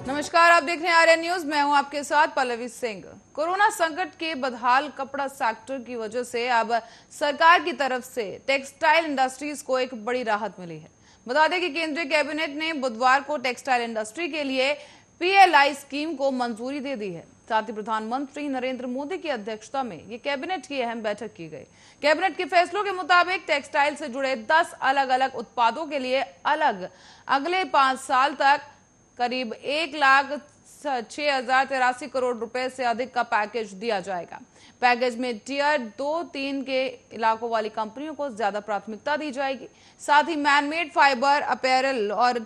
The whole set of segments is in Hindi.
नमस्कार, आप देख रहे हैं आर्यन न्यूज। मैं हूं आपके साथ पल्लवी सिंह। कोरोना संकट के बदहाल कपड़ा सेक्टर की वजह से अब सरकार की तरफ से टेक्सटाइल इंडस्ट्रीज को एक बड़ी राहत मिली है। बता दें कि केंद्रीय कैबिनेट ने बुधवार को टेक्सटाइल इंडस्ट्री के लिए पीएलआई स्कीम को मंजूरी दे दी है। साथ ही प्रधानमंत्री नरेंद्र मोदी की अध्यक्षता में ये कैबिनेट की अहम बैठक की गई। कैबिनेट के फैसलों के मुताबिक टेक्सटाइल से जुड़े 10 अलग अलग उत्पादों के लिए अगले 5 साल तक करीब 1,06,083 करोड़ रुपए से अधिक का पैकेज दिया जाएगा। पैकेज में टियर 2-3 के इलाकों वाली कंपनियों को ज्यादा प्राथमिकता दी जाएगी। साथ ही मैनमेड फाइबर, अपैरल और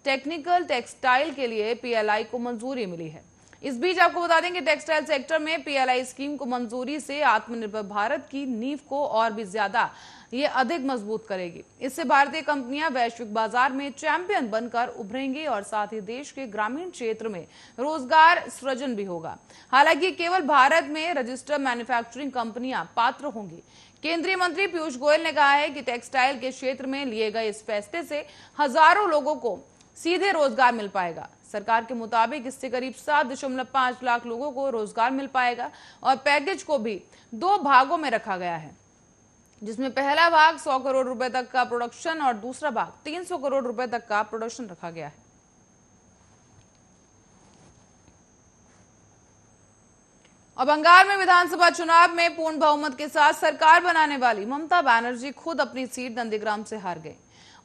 टेक्निकल टेक्सटाइल के लिए पीएलआई को मंजूरी मिली है। इस बीच आपको बता दें कि टेक्सटाइल सेक्टर में पीएलआई स्कीम को मंजूरी से आत्मनिर्भर भारत की नींव को और भी ज्यादा ये अधिक मजबूत करेगी। इससे भारतीय कंपनियां वैश्विक बाजार में चैंपियन बनकर उभरेंगी और साथ ही देश के ग्रामीण क्षेत्र में रोजगार सृजन भी होगा। हालांकि केवल भारत में रजिस्टर्ड मैन्युफैक्चरिंग कंपनियां पात्र होंगी। केंद्रीय मंत्री पीयूष गोयल ने कहा है कि टेक्सटाइल के क्षेत्र में लिए गए इस फैसले से हजारों लोगों को सीधे रोजगार मिल पाएगा। सरकार के मुताबिक इससे करीब 7.5 लाख लोगों को रोजगार मिल पाएगा और पैकेज को भी 2 भागों में रखा गया है, जिसमें पहला भाग 100 करोड़ रुपए तक का प्रोडक्शन और दूसरा भाग 300 करोड़ रुपए तक का प्रोडक्शन रखा गया है। और बंगाल में विधानसभा चुनाव में पूर्ण बहुमत के साथ सरकार बनाने वाली ममता बनर्जी खुद अपनी सीट नंदीग्राम से हार गई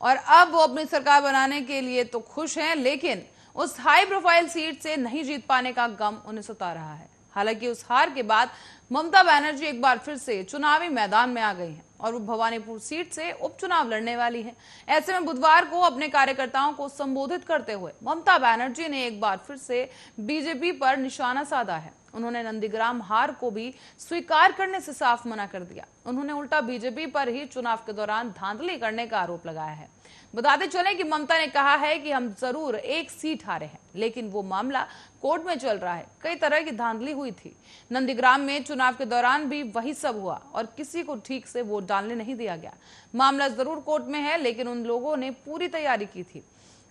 और अब वो अपनी सरकार बनाने के लिए तो खुश हैं, लेकिन उस हाई प्रोफाइल सीट से नहीं जीत पाने का गम उन्हें सता रहा है। हालांकि उस हार के बाद ममता बनर्जी एक बार फिर से चुनावी मैदान में आ गई हैं और वो भवानीपुर सीट से उपचुनाव लड़ने वाली हैं। ऐसे में बुधवार को अपने कार्यकर्ताओं को संबोधित करते हुए ममता बनर्जी ने एक बार फिर से बीजेपी पर निशाना साधा है। उन्होंने नंदीग्राम हार को भी स्वीकार करने से साफ मना कर दिया। उन्होंने उल्टा बीजेपी पर ही चुनाव के दौरान धांधली करने का आरोप लगाया है। बताते चले कि ममता ने कहा है कि हम जरूर एक सीट हारे हैं, लेकिन वो मामला कोर्ट में चल रहा है। कई तरह की धांधली हुई थी। नंदीग्राम में चुनाव के दौरान भी वही सब हुआ और किसी को ठीक से वोट डालने नहीं दिया गया। मामला जरूर कोर्ट में है, लेकिन उन लोगों ने पूरी तैयारी की थी।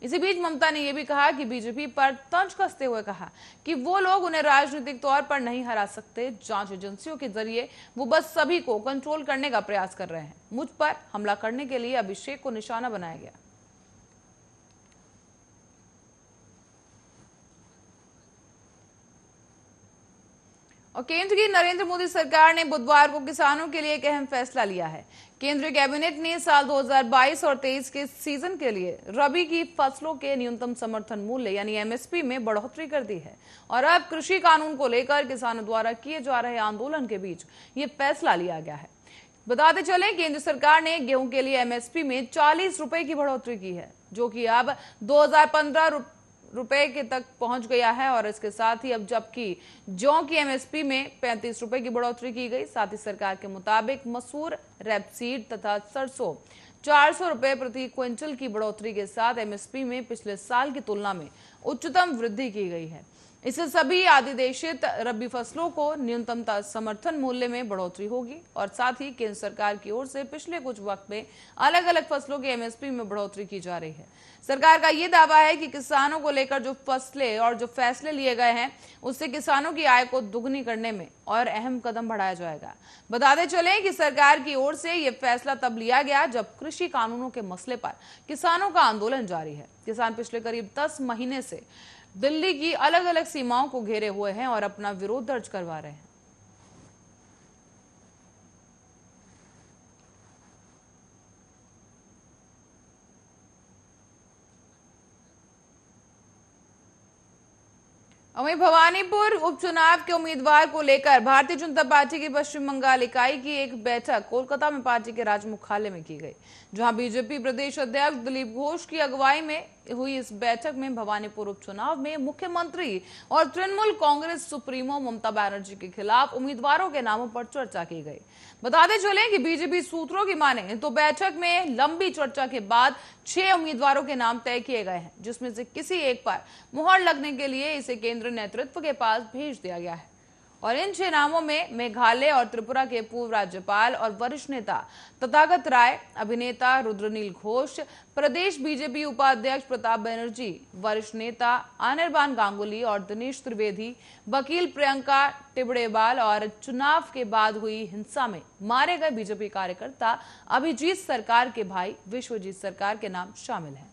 इसी बीच ममता ने यह भी कहा कि बीजेपी पर तंज कसते हुए कहा कि वो लोग उन्हें राजनीतिक तौर पर नहीं हरा सकते। जांच एजेंसियों के जरिए वो बस सभी को कंट्रोल करने का प्रयास कर रहे हैं। मुझ पर हमला करने के लिए अभिषेक को निशाना बनाया गया। और केंद्र की नरेंद्र मोदी सरकार ने बुधवार को किसानों के लिए एक अहम फैसला लिया है। केंद्रीय कैबिनेट ने साल 2022 और 23 के सीजन के लिए रबी की फसलों के न्यूनतम समर्थन मूल्य यानी एमएसपी में बढ़ोतरी कर दी है और अब कृषि कानून को लेकर किसानों द्वारा किए जा रहे आंदोलन के बीच ये फैसला लिया गया है। बताते चले केंद्र सरकार ने गेहूं के लिए एमएसपी में 40 रुपए की बढ़ोतरी की है, जो कि अब 2015 रुपए के तक पहुंच गया है। और इसके साथ ही अब जबकि जौ की एमएसपी में 35 रुपए की बढ़ोतरी की गई। साथ ही सरकार के मुताबिक मसूर, रेपसीड तथा सरसों 400 रुपए प्रति क्विंटल की बढ़ोतरी के साथ एमएसपी में पिछले साल की तुलना में उच्चतम वृद्धि की गई है। इससे सभी अधिदेशित रबी फसलों को न्यूनतम समर्थन मूल्य में बढ़ोतरी होगी और साथ ही केंद्र सरकार की ओर से पिछले कुछ वक्त में अलग अलग फसलों के एमएसपी में बढ़ोतरी की जा रही है। सरकार का ये दावा है कि किसानों को लेकर जो फसलें और जो फैसले लिए गए हैं, उससे किसानों की आय को दुगनी करने में और अहम कदम बढ़ाया जाएगा। बताते चले कि सरकार की ओर से यह फैसला तब लिया गया जब कृषि कानूनों के मसले पर किसानों का आंदोलन जारी है। किसान पिछले करीब 10 महीने से दिल्ली की अलग अलग सीमाओं को घेरे हुए हैं और अपना विरोध दर्ज करवा रहे हैं। वहीं भवानीपुर उपचुनाव के उम्मीदवार को लेकर भारतीय जनता पार्टी की पश्चिम बंगाल इकाई की एक बैठक कोलकाता में पार्टी के राज्य मुख्यालय में की गई, जहां बीजेपी प्रदेश अध्यक्ष दिलीप घोष की अगुवाई में हुई इस बैठक में भवानीपुर उपचुनाव में मुख्यमंत्री और तृणमूल कांग्रेस सुप्रीमो ममता बनर्जी के खिलाफ उम्मीदवारों के नामों पर चर्चा की गई। बताते चले कि बीजेपी सूत्रों की माने तो बैठक में लंबी चर्चा के बाद 6 उम्मीदवारों के नाम तय किए गए हैं, जिसमें से किसी एक पर मुहर लगने के लिए इसे केंद्र नेतृत्व के पास भेज दिया गया है। और इन 6 नामों में मेघालय और त्रिपुरा के पूर्व राज्यपाल और वरिष्ठ नेता तथागत राय, अभिनेता रुद्रनील घोष, प्रदेश बीजेपी उपाध्यक्ष प्रताप बनर्जी, वरिष्ठ नेता अनिर्बान गांगुली और दिनेश त्रिवेदी, वकील प्रियंका टिबड़ेवाल और चुनाव के बाद हुई हिंसा में मारे गए बीजेपी कार्यकर्ता अभिजीत सरकार के भाई विश्वजीत सरकार के नाम शामिल हैं।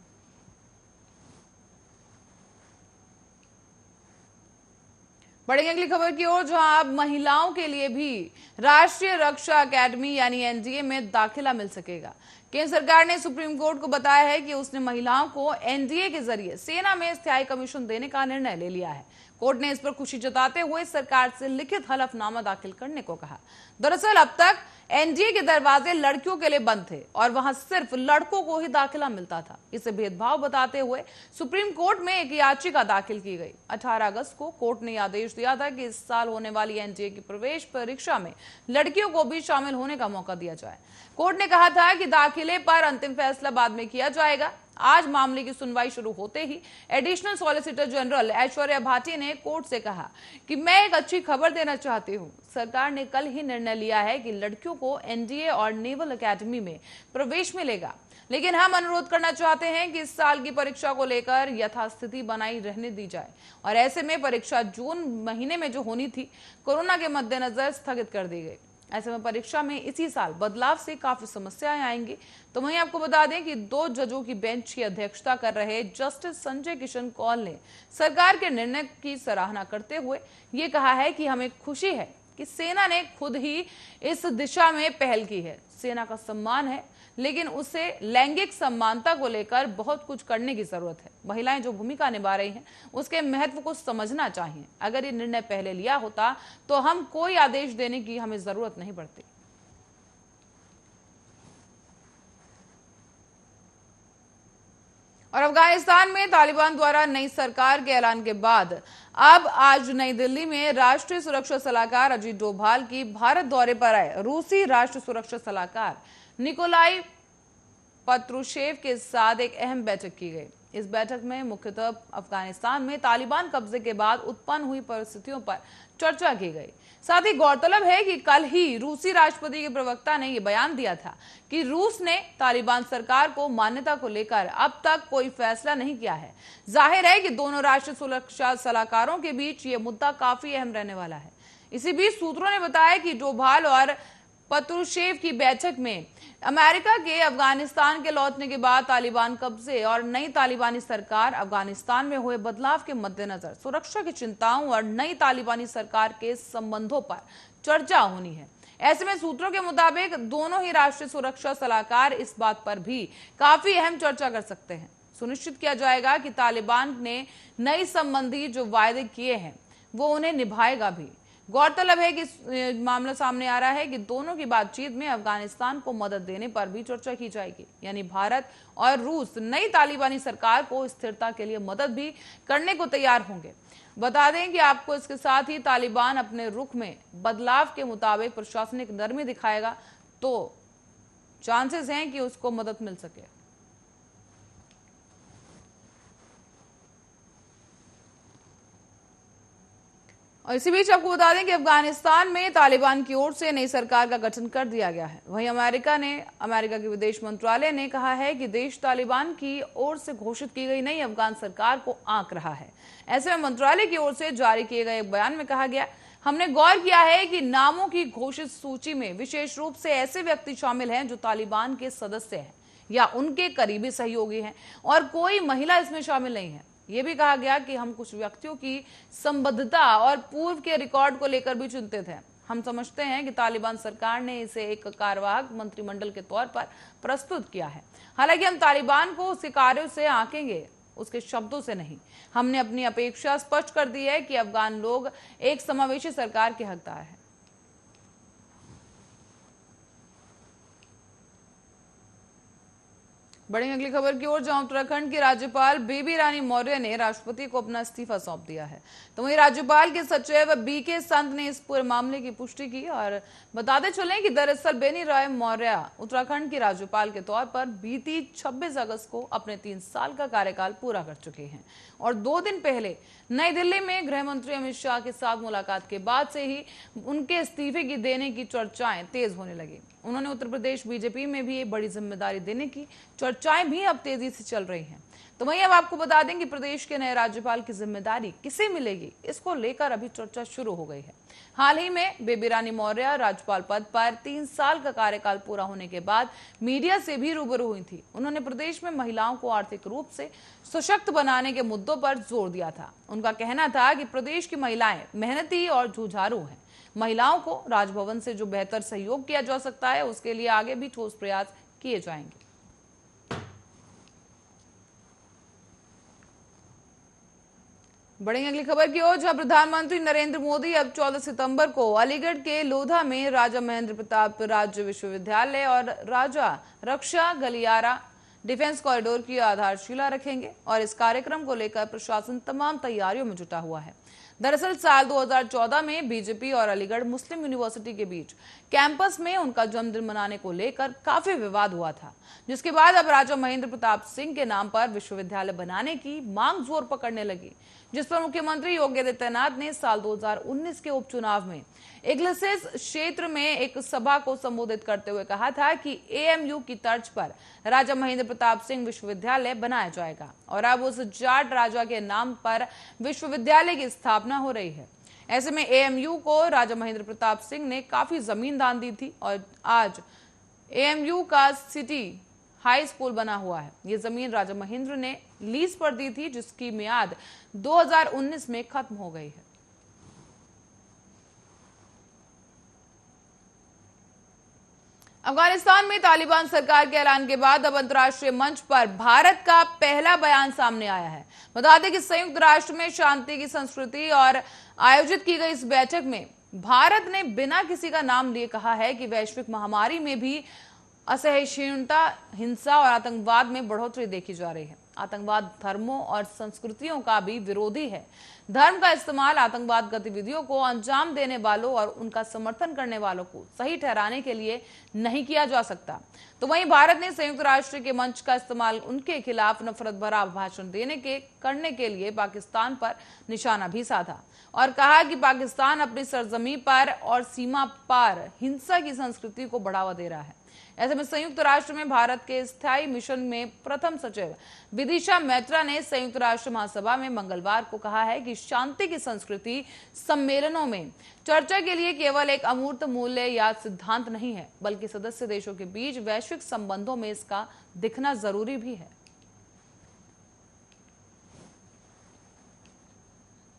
बढ़ेंगे अगली खबर की ओर, जहां अब महिलाओं के लिए भी राष्ट्रीय रक्षा अकादमी यानी एनडीए में दाखिला मिल सकेगा। केंद्र सरकार ने सुप्रीम कोर्ट को बताया है कि उसने महिलाओं को एनडीए के जरिए सेना में स्थायी कमीशन देने का निर्णय ले लिया है। कोर्ट ने इस पर खुशी जताते हुए सरकार से लिखित हलफनामा दाखिल करने को कहा। दरअसल अब तक एनडीए के दरवाजे लड़कियों के लिए बंद थे और वहां सिर्फ लड़कों को ही दाखिला मिलता था। इसे भेदभाव बताते हुए सुप्रीम कोर्ट में एक याचिका दाखिल की गई। 18 अगस्त को कोर्ट ने आदेश दिया था कि इस साल होने वाली एनडीए की प्रवेश परीक्षा में लड़कियों को भी शामिल होने का मौका दिया जाए। कोर्ट ने कहा था कि दाखिले पर अंतिम फैसला बाद में किया जाएगा। आज मामले की सुनवाई शुरू होते ही additional solicitor general Aishwarya Bhati ने कोर्ट से कहा कि मैं एक अच्छी खबर देना चाहती हूं। सरकार ने कल ही निर्णय लिया है कि लड़कियों को एनडीए और नेवल एकेडमी में प्रवेश मिलेगा, लेकिन हम अनुरोध करना चाहते हैं कि इस साल की परीक्षा को लेकर यथास्थिति बनाई रहने दी जाए और ऐसे में परीक्षा जून महीने में जो होनी थी, कोरोना के मद्देनजर स्थगित कर दी गई। ऐसे में परीक्षा में इसी साल बदलाव से काफी समस्याएं आएंगी। तो वहीं आपको बता दें कि 2 जजों की बेंच की अध्यक्षता कर रहे जस्टिस संजय किशन कौल ने सरकार के निर्णय की सराहना करते हुए ये कहा है कि हमें खुशी है कि सेना ने खुद ही इस दिशा में पहल की है। सेना का सम्मान है, लेकिन उसे लैंगिक समानता को लेकर बहुत कुछ करने की जरूरत है। महिलाएं जो भूमिका निभा रही हैं उसके महत्व को समझना चाहिए। अगर ये निर्णय पहले लिया होता तो हम कोई आदेश देने की हमें जरूरत नहीं पड़ती। और अफगानिस्तान में तालिबान द्वारा नई सरकार के ऐलान के बाद अब आज नई दिल्ली में राष्ट्रीय सुरक्षा सलाहकार अजीत डोभाल की भारत दौरे पर आए रूसी राष्ट्रीय सुरक्षा सलाहकार निकोलाई पत्रुशेव के साथ एक अहम बैठक की गई। इस बैठक में मुख्यतः अफगानिस्तान में तालिबान कब्जे के बाद उत्पन्न हुई परिस्थितियों पर चर्चा की गई। साथ ही गौरतलब है कि कल ही रूसी राष्ट्रपति के प्रवक्ता ने यह बयान दिया था कि रूस ने तालिबान सरकार को मान्यता को लेकर अब तक कोई फैसला नहीं किया है। जाहिर है कि दोनों राष्ट्रीय सुरक्षा सलाहकारों के बीच ये मुद्दा काफी अहम रहने वाला है। इसी बीच सूत्रों ने बताया कि डोभाल और पत्रुशेव की बैठक में अमेरिका के अफगानिस्तान के लौटने के बाद तालिबान कब्जे और नई तालिबानी सरकार, अफगानिस्तान में हुए बदलाव के मद्देनजर सुरक्षा की चिंताओं और नई तालिबानी सरकार के संबंधों पर चर्चा होनी है। ऐसे में सूत्रों के मुताबिक दोनों ही राष्ट्रीय सुरक्षा सलाहकार इस बात पर भी काफी अहम चर्चा कर सकते हैं। सुनिश्चित किया जाएगा कि तालिबान ने नई संबंधी जो वायदे किए हैं वो उन्हें निभाएगा भी। गौरतलब है कि मामला सामने आ रहा है कि दोनों की बातचीत में अफगानिस्तान को मदद देने पर भी चर्चा की जाएगी, यानी भारत और रूस नई तालिबानी सरकार को स्थिरता के लिए मदद भी करने को तैयार होंगे। बता दें कि आपको इसके साथ ही तालिबान अपने रुख में बदलाव के मुताबिक प्रशासनिक नरमी दिखाएगा तो चांसेस हैं कि उसको मदद मिल सके। और इसी बीच आपको बता दें कि अफगानिस्तान में तालिबान की ओर से नई सरकार का गठन कर दिया गया है। वहीं अमेरिका के विदेश मंत्रालय ने कहा है कि देश तालिबान की ओर से घोषित की गई नई अफगान सरकार को आंक रहा है। ऐसे में मंत्रालय की ओर से जारी किए गए एक बयान में कहा गया, हमने गौर किया है कि नामों की घोषित सूची में विशेष रूप से ऐसे व्यक्ति शामिल हैं जो तालिबान के सदस्य हैं या उनके करीबी सहयोगी हैं और कोई महिला इसमें शामिल नहीं है। यह भी कहा गया कि हम कुछ व्यक्तियों की संबद्धता और पूर्व के रिकॉर्ड को लेकर भी चिंतित हैं। हम समझते हैं कि तालिबान सरकार ने इसे एक कार्यवाहक मंत्रिमंडल के तौर पर प्रस्तुत किया है। हालांकि हम तालिबान को उसके कार्यों से आंकेंगे, उसके शब्दों से नहीं। हमने अपनी अपेक्षा स्पष्ट कर दी है कि अफगान लोग एक समावेशी सरकार के हकदार हैं। बढ़ेंगे अगली खबर की ओर, जहां उत्तराखंड की राज्यपाल बेबी रानी मौर्य ने राष्ट्रपति को अपना इस्तीफा सौंप दिया है। तो वहीं राज्यपाल के सचिव बीके संत ने इस पूरे मामले की पुष्टि की और बताते चलें कि दरअसल बेनी राय मौर्य उत्तराखंड की राज्यपाल के तौर पर बीती 26 अगस्त को अपने 3 साल का कार्यकाल पूरा कर चुके हैं। और 2 दिन पहले नई दिल्ली में गृह मंत्री अमित शाह के साथ मुलाकात के बाद से ही उनके इस्तीफे की देने की चर्चाएं तेज होने लगी। उन्होंने उत्तर प्रदेश बीजेपी में भी बड़ी जिम्मेदारी देने की चर्चाएं भी अब तेजी से चल रही हैं। तो वहीं अब आपको बता दें कि प्रदेश के नए राज्यपाल की जिम्मेदारी किसे मिलेगी, इसको लेकर अभी चर्चा शुरू हो गई है। हाल ही में बेबी रानी मौर्य राज्यपाल पद पर 3 साल का कार्यकाल पूरा होने के बाद मीडिया से भी रूबरू हुई थी। उन्होंने प्रदेश में महिलाओं को आर्थिक रूप से सशक्त बनाने के मुद्दों पर जोर दिया था। उनका कहना था कि प्रदेश की महिलाएं मेहनती और जुझारू हैं। महिलाओं को राजभवन से जो बेहतर सहयोग किया जा सकता है, उसके लिए आगे भी ठोस प्रयास किए जाएंगे। बढ़ेंगे अगली खबर की ओर, जहां प्रधानमंत्री नरेंद्र मोदी अब 14 सितंबर को अलीगढ़ के लोधा में राजा महेंद्र प्रताप राज्य विश्वविद्यालय और राजा रक्षा गलियारा डिफेंस कॉरिडोर की आधारशिला रखेंगे और इस कार्यक्रम को लेकर प्रशासन तमाम तैयारियों में जुटा हुआ है। दरअसल साल 2014 में बीजेपी और अलीगढ़ मुस्लिम यूनिवर्सिटी के बीच कैंपस में उनका जन्मदिन मनाने को लेकर काफी विवाद हुआ था, जिसके बाद अब राजा महेंद्र प्रताप सिंह के नाम पर विश्वविद्यालय बनाने की मांग जोर पकड़ने लगी, जिस पर मुख्यमंत्री योगी आदित्यनाथ ने साल 2019 के उपचुनाव में इग्लेसिस क्षेत्र में एक सभा को संबोधित करते हुए कहा था कि एएमयू की तर्ज पर राजा महेंद्र प्रताप सिंह विश्वविद्यालय बनाया जाएगा और अब उस जाट राजा के नाम पर विश्वविद्यालय की स्थापना हो रही है। ऐसे में एएमयू को राजा महेंद्र प्रताप सिंह ने काफी जमीन दान दी थी और आज एएमयू का सिटी हाई स्कूल बना हुआ है। ये जमीन राजा महेंद्र ने लीज पर दी थी, जिसकी मियाद 2019 में खत्म हो गई है। अफगानिस्तान में तालिबान सरकार के ऐलान के बाद अब अंतर्राष्ट्रीय मंच पर भारत का पहला बयान सामने आया है। बता दें कि संयुक्त राष्ट्र में शांति की संस्कृति और आयोजित की गई इस बैठक में भारत ने बिना किसी का नाम लिए कहा है कि वैश्विक महामारी में भी असहिष्णुता, हिंसा और आतंकवाद में बढ़ोतरी देखी जा रही है। आतंकवाद धर्मों और संस्कृतियों का भी विरोधी है। धर्म का इस्तेमाल आतंकवाद गतिविधियों को अंजाम देने वालों और उनका समर्थन करने वालों को सही ठहराने के लिए नहीं किया जा सकता। तो वहीं भारत ने संयुक्त राष्ट्र के मंच का इस्तेमाल उनके खिलाफ नफरत भरा भाषण करने के लिए पाकिस्तान पर निशाना भी साधा और कहा कि पाकिस्तान अपनी सरजमी पर और सीमा पार हिंसा की संस्कृति को बढ़ावा दे रहा है। ऐसे में संयुक्त राष्ट्र में भारत के स्थायी मिशन में प्रथम सचिव विदिशा मैत्रा ने संयुक्त राष्ट्र महासभा में मंगलवार को कहा है कि शांति की संस्कृति सम्मेलनों में चर्चा के लिए केवल एक अमूर्त मूल्य या सिद्धांत नहीं है, बल्कि सदस्य देशों के बीच वैश्विक संबंधों में इसका दिखना जरूरी भी है।